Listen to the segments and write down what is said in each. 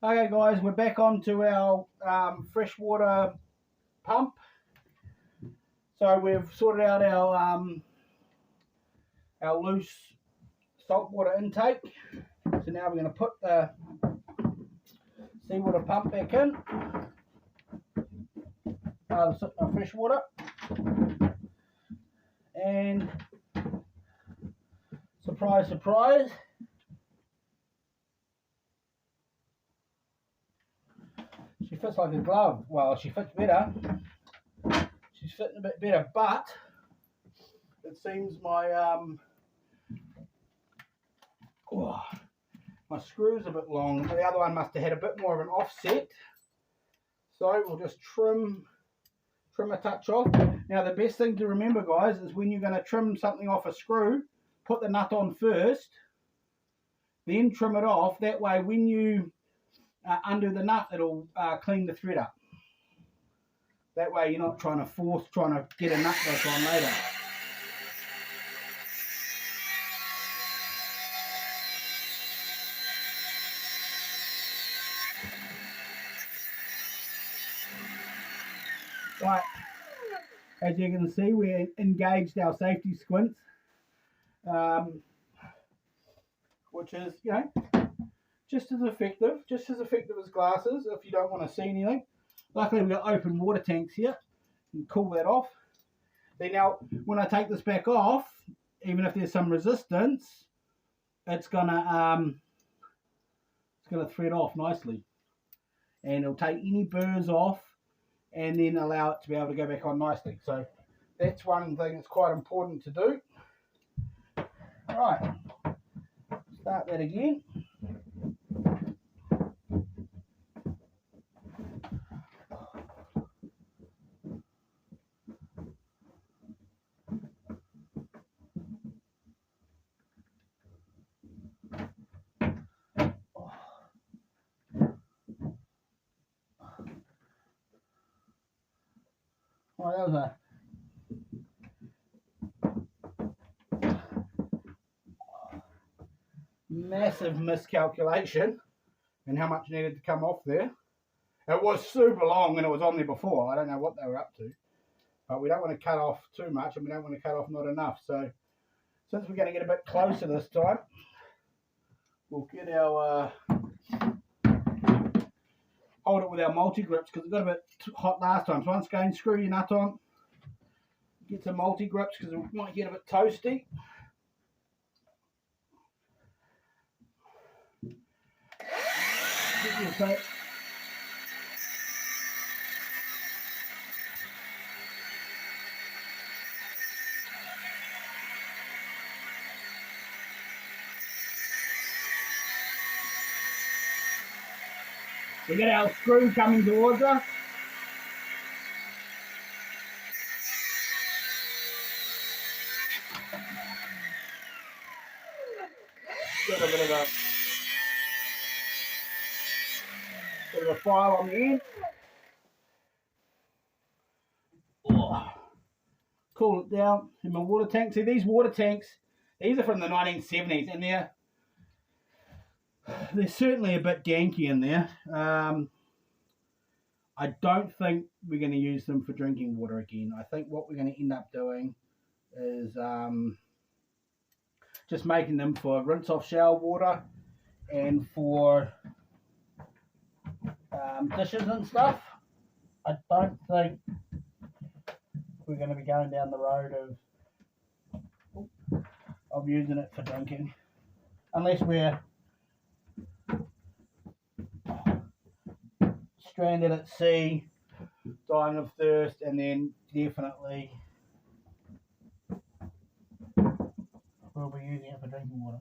Okay guys, we're back onto our freshwater pump. So we've sorted out our loose saltwater intake. So now we're going to put the seawater pump back in, freshwater, and surprise, surprise, she fits like a glove. Well, she fits better. She's fitting a bit better, but it seems my screw's a bit long. The other one must have had a bit more of an offset. So we'll just trim a touch off. Now the best thing to remember, guys, is when you're going to trim something off a screw, put the nut on first, then trim it off. That way when you undo the nut, it'll clean the thread up. That way you're not trying to get a nut back on later. Right, as you can see, we engaged our safety squints, which is, just as effective as glasses if you don't want to see anything. Luckily we've got open water tanks here. You can cool that off. Then now, when I take this back off, even if there's some resistance, it's gonna thread off nicely, and it'll take any burrs off, and then allow it to be able to go back on nicely. So that's one thing that's quite important to do. All right, start that again. Oh, that was a massive miscalculation and how much needed to come off there. It was super long and it was on there before. I don't know what they were up to, but we don't want to cut off too much and we don't want to cut off not enough. So since we're going to get a bit closer this time, we'll get our hold it with our multi-grips, because it got a bit hot last time. So once again, screw your nut on, get some multi-grips because it might get a bit toasty. We get our screw coming towards us. Got a bit of a file on the end. Oh. Cool it down in my water tank. See, these water tanks, these are from the 1970s, and they're certainly a bit danky in there. I don't think we're going to use them for drinking water again. I think what we're going to end up doing is just making them for rinse off shower water and for dishes and stuff. I don't think we're going to be going down the road of using it for drinking, unless we're stranded at sea, dying of thirst, and then definitely we'll be using it for drinking water.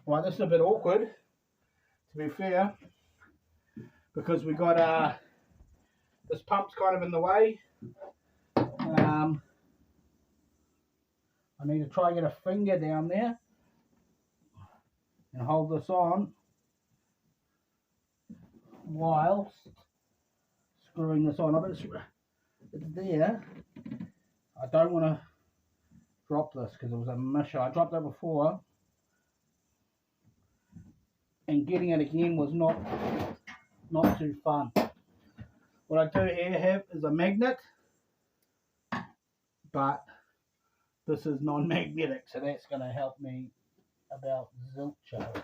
Right, this is a bit awkward, to be fair, because we got this pump's kind of in the way. I need to try and get a finger down there and hold this on whilst screwing this on. It's there. I don't want to drop this because it was a mission. I dropped it before, and getting it again was not too fun. What I do here have is a magnet, but this is non-magnetic, so that's going to help me about zilcho.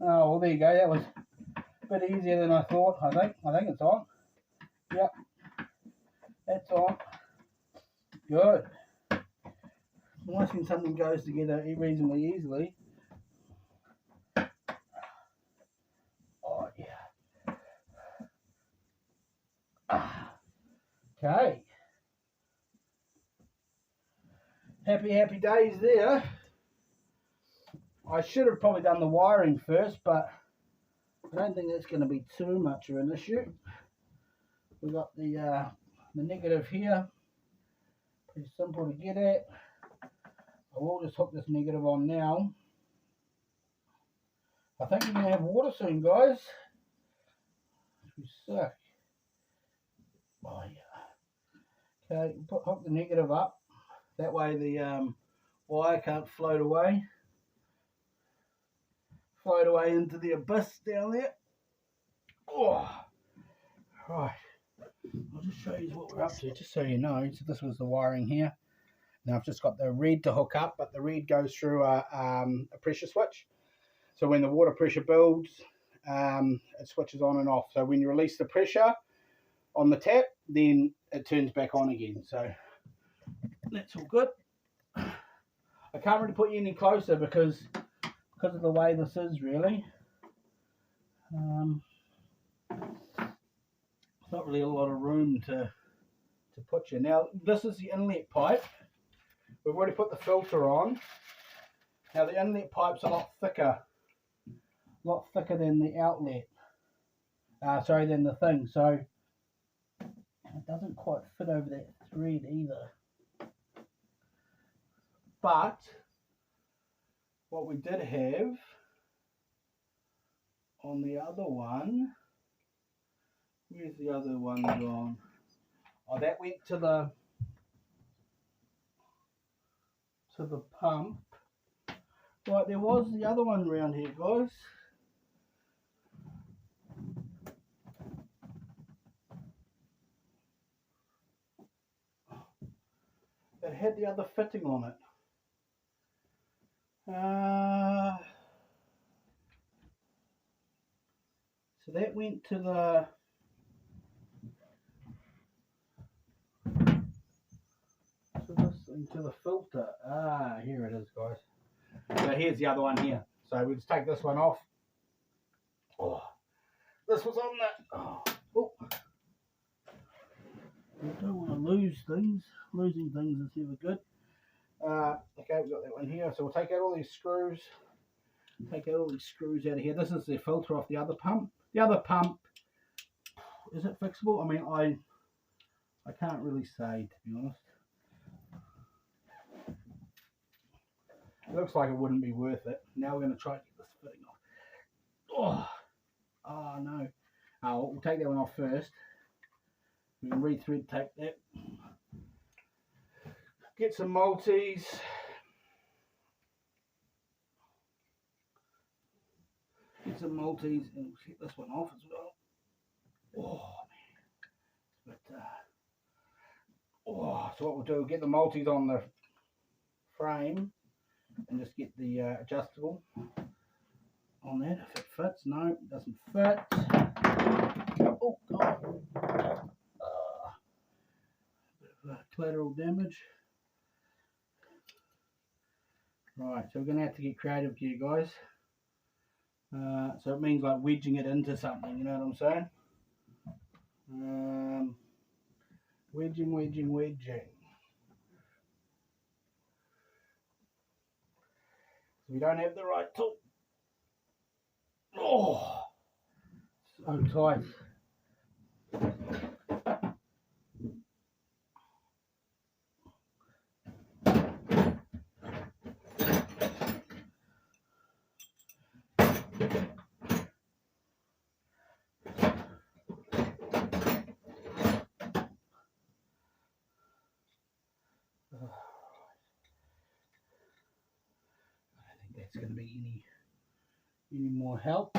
Oh, well, there you go. That was a bit easier than I thought. I think it's on. Yep, that's on. Good. Nice when something goes together reasonably easily. Oh yeah. Okay. Happy days there. I should have probably done the wiring first, but I don't think that's going to be too much of an issue. We've got the negative here. Pretty simple to get at. I will just hook this negative on now. I think we're going to have water soon, guys. Which is sick. Oh yeah. Okay, hook the negative up. That way the wire can't float away into the abyss down there. Oh, right. I'll just show you what we're up to, just so you know. So this was the wiring here. Now I've just got the red to hook up, but the red goes through a pressure switch. So when the water pressure builds, it switches on and off. So when you release the pressure on the tap, then it turns back on again. So that's all good. I can't really put you any closer because of the way this is really. Not really a lot of room to put you. Now this is the inlet pipe. We've already put the filter on. Now the inlet pipe's a lot thicker than the outlet. Sorry, than the thing. So it doesn't quite fit over that thread either. But what we did have on the other one, where's the other one gone? Oh, that went to the pump. Right, there was the other one around here, guys. It had the other fitting on it. So that went to the into the filter. Here it is, guys. So here's the other one here. So we just take this one off. Oh, this was on that. Oh. You don't want to lose things. Losing things is never good. Okay, we've got that one here. So we'll take out all these screws. Take out all these screws out of here. This is the filter off the other pump. The other pump, is it fixable? I mean, I can't really say, to be honest. It looks like it wouldn't be worth it. Now we're going to try to get this fitting off. Oh no. We'll take that one off first. We can re-thread tape that. Get some multis. Get some multis and get this one off as well. Oh man. But, so what we'll do, we'll get the multis on the frame and just get the adjustable on that if it fits. No, it doesn't fit. Oh god. Bit of collateral damage. Right, so we're going to have to get creative here, guys. So it means like wedging it into something, you know what I'm saying? Wedging. We don't have the right tool. Oh, so tight. it's going to be any more help.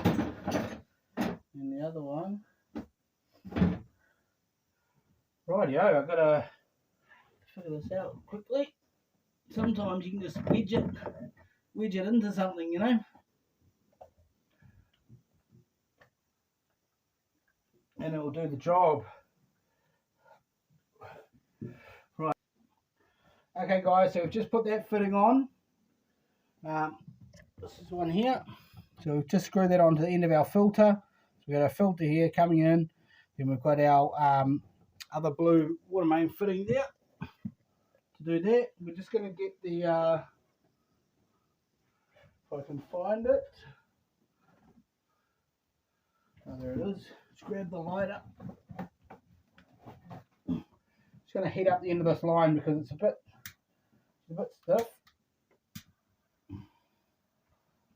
And the other one. Rightio, I've got to figure this out quickly. Sometimes you can just wedge it into something, you know. And it will do the job. Right. Okay guys, so we've just put that fitting on. This is one here. So we've just screwed that onto the end of our filter. So we've got our filter here coming in. Then we've got our other blue water main fitting there. To do that, we're just going to get the, if I can find it. Oh, there it is. Just grab the lighter. Just going to heat up the end of this line because it's a bit stiff.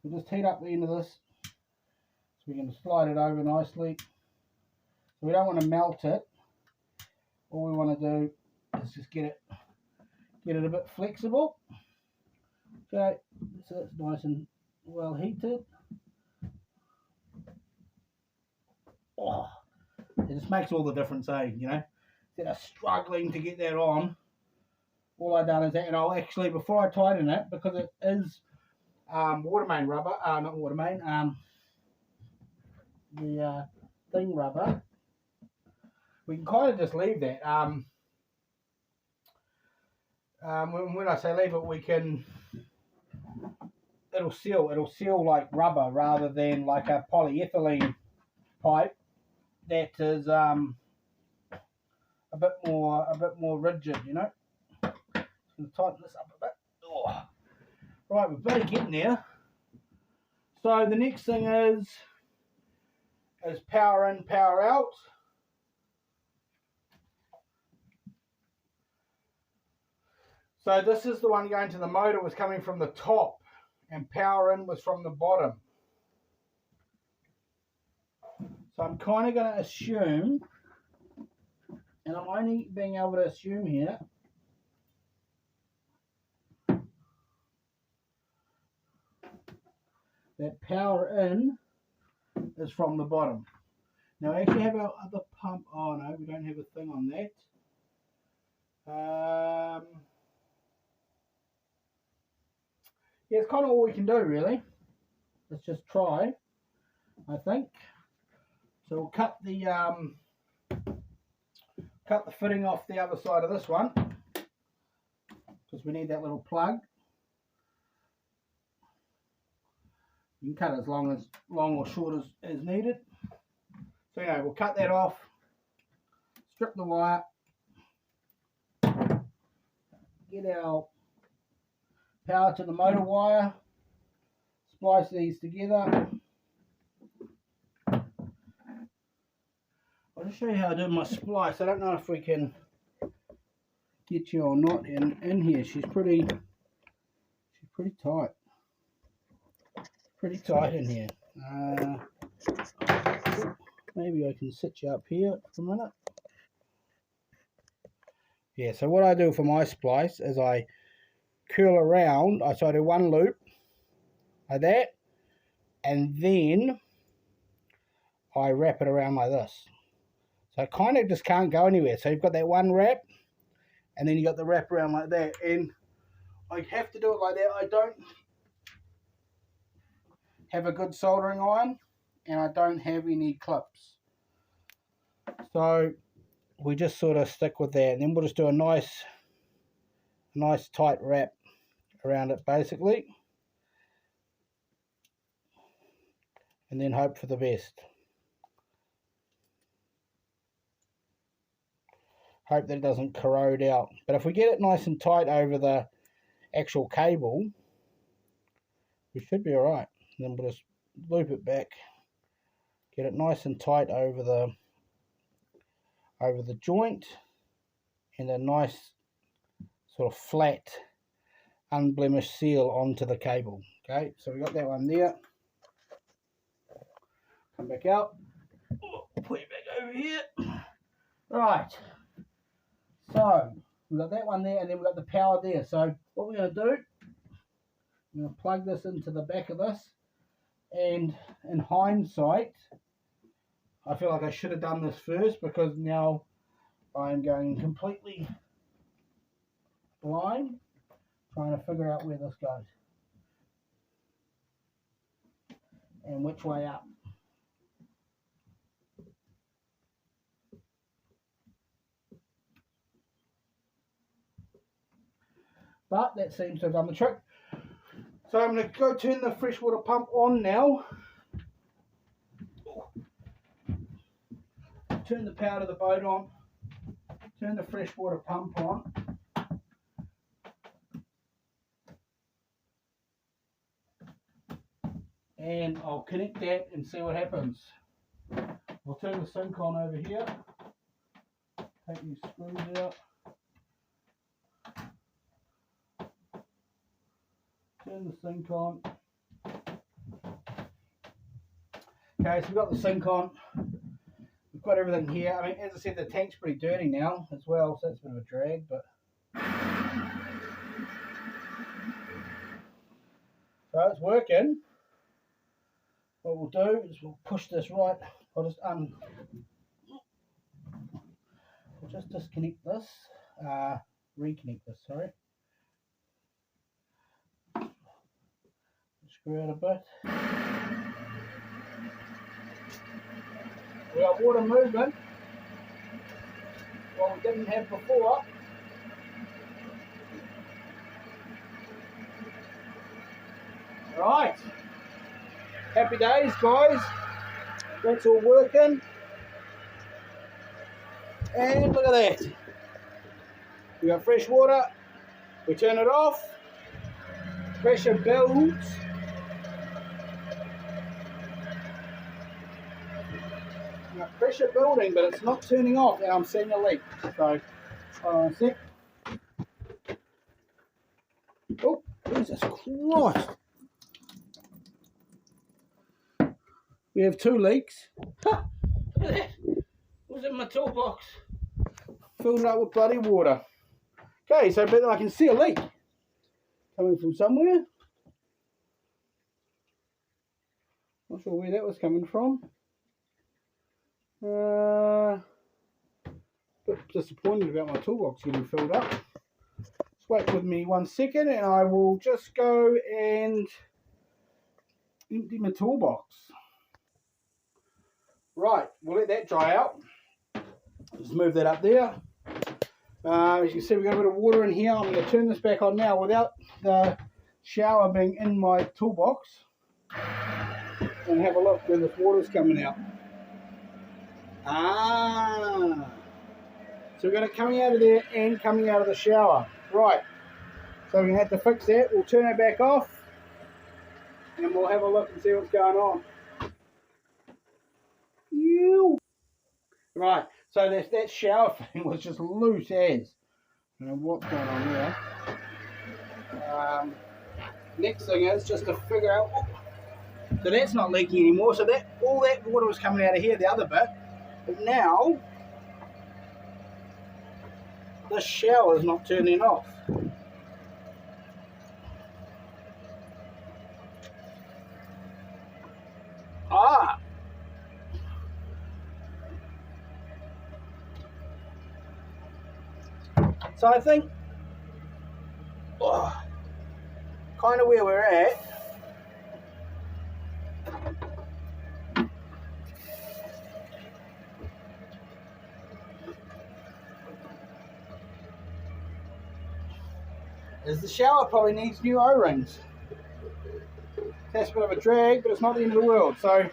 We'll just heat up the end of this so we can slide it over nicely. So we don't want to melt it. All we want to do is just get it a bit flexible. Okay, so it's nice and well heated. Oh, it just makes all the difference, you know. Instead of struggling to get that on, all I've done is that, and I'll actually, before I tighten it, because it is water main rubber, not water main, the thing rubber, we can kind of just leave that. When I say leave it, we can, it'll seal like rubber rather than like a polyethylene pipe that is a bit more rigid, you know. Just gonna tighten this up a bit. Oh. Right, we're bloody getting there. So the next thing is power in, power out. So this is the one going to the motor, was coming from the top, and power in was from the bottom. So I'm kind of going to assume, and I'm only being able to assume here, that power in is from the bottom. Now we actually have our other pump. Oh no, we don't have a thing on that. Yeah, it's kind of all we can do really. Let's just try, I think. So we'll cut the fitting off the other side of this one because we need that little plug. You can cut as long or short as needed. So we'll cut that off, strip the wire, get our power to the motor wire, splice these together. I'll just show you how I do my splice. I don't know if we can get you or not in here. She's pretty tight. Pretty tight in here. Maybe I can sit you up here for a minute. Yeah, so what I do for my splice is I curl around. So I do one loop like that, and then I wrap it around like this. So I kind of just can't go anywhere. So you've got that one wrap, and then you got the wrap around like that, and I have to do it like that. I don't have a good soldering iron, and I don't have any clips. So we just sort of stick with that, and then we'll just do a nice tight wrap around it basically, and then hope for the best. Hope that it doesn't corrode out. But if we get it nice and tight over the actual cable, we should be alright. Then we'll just loop it back, get it nice and tight over the joint, and a nice sort of flat unblemished seal onto the cable. Okay, so we got that one there. Come back out, put it back over here. Right, so we've got that one there, and then we've got the power there. So what we're going to do, I'm I'm going to plug this into the back of this, and in hindsight I feel like I should have done this first, because now I'm going completely blind trying to figure out where this goes and which way up. But that seems to have done the trick. So I'm going to go turn the freshwater pump on now. Turn the power to the boat on. Turn the freshwater pump on. And I'll connect that and see what happens. I'll turn the sink on over here. Take these screws out. Turn the sink on. Okay, so we've got the sink on. We've got everything here. I mean, as I said, the tank's pretty dirty now as well, so that's a bit of a drag, but so it's working. What we'll do is we'll push this right. I'll just disconnect this, reconnect this, sorry. Screw out a bit. We got water movement, what we didn't have before. Right, happy days, guys. That's all working. And look at that. We got fresh water. We turn it off. Pressure builds. We got pressure building, but it's not turning off, and I'm seeing a leak. So, hold on a sec. Oh, Jesus Christ. We have 2 leaks. Ha! Look at that. What's in my toolbox? Filled up with bloody water. Okay, so but I can see a leak coming from somewhere. Not sure where that was coming from. Bit disappointed about my toolbox getting filled up. Just wait with me 1 second and I will just go and empty my toolbox. Right, we'll let that dry out. Just move that up there. As you can see, we've got a bit of water in here. I'm going to turn this back on now without the shower being in my toolbox, and have a look where this water's coming out. So we've got it coming out of there and coming out of the shower. Right, so we're going to have to fix that. We'll turn it back off and we'll have a look and see what's going on. Right, so that shower thing was just loose as. I don't know what's going on there. Next thing is just to figure out. So that's not leaking anymore. So that all that water was coming out of here, the other bit. But now the shower is not turning off. So I think kind of where we're at. Is the shower probably needs new O-rings. That's a bit of a drag, but it's not the end of the world. So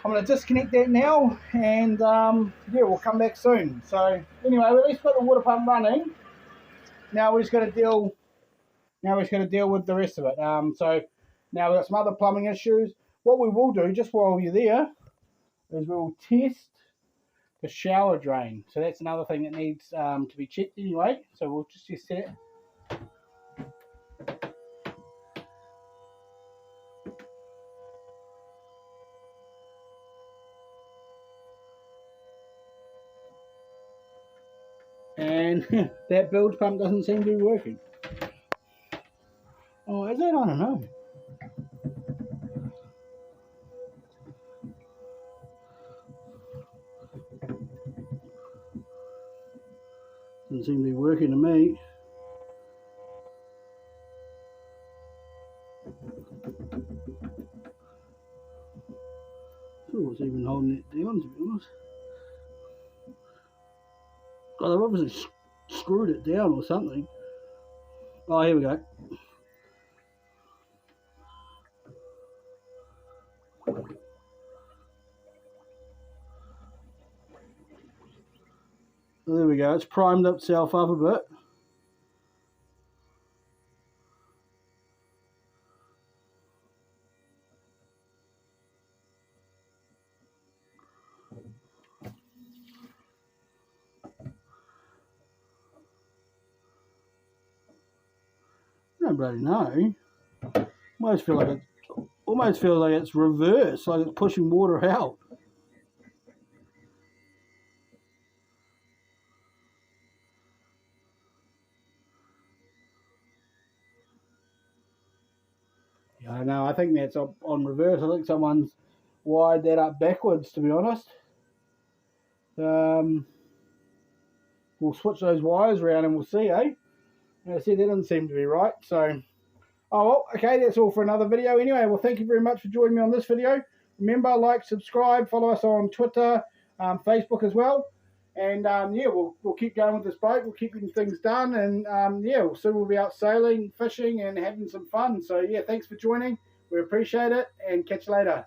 I'm going to disconnect that now, and yeah, we'll come back soon. So anyway, we at least got the water pump running. Now we're just going to deal. Now we're just going to deal with the rest of it. So now we've got some other plumbing issues. What we will do, just while you're there, is we'll test the shower drain. So that's another thing that needs to be checked anyway. So we'll just test it. And that bilge pump doesn't seem to be working. Oh, is it? I don't know. Doesn't seem to be working to me. Oh, it's even holding it down, to be honest. God, they've obviously screwed it down or something. Oh, here we go. So there we go. It's primed itself up a bit. I don't bloody know. Almost feels like it's reversed, like it's pushing water out. Yeah, I know. I think that's on reverse. I think someone's wired that up backwards, to be honest. We'll switch those wires around and we'll see, eh? As I said, that doesn't seem to be right. So, oh well, okay, that's all for another video. Anyway, well, thank you very much for joining me on this video. Remember, like, subscribe, follow us on Twitter, Facebook as well. And yeah, we'll keep going with this boat. We'll keep getting things done. And yeah, soon we'll be out sailing, fishing, and having some fun. So yeah, thanks for joining. We appreciate it, and catch you later.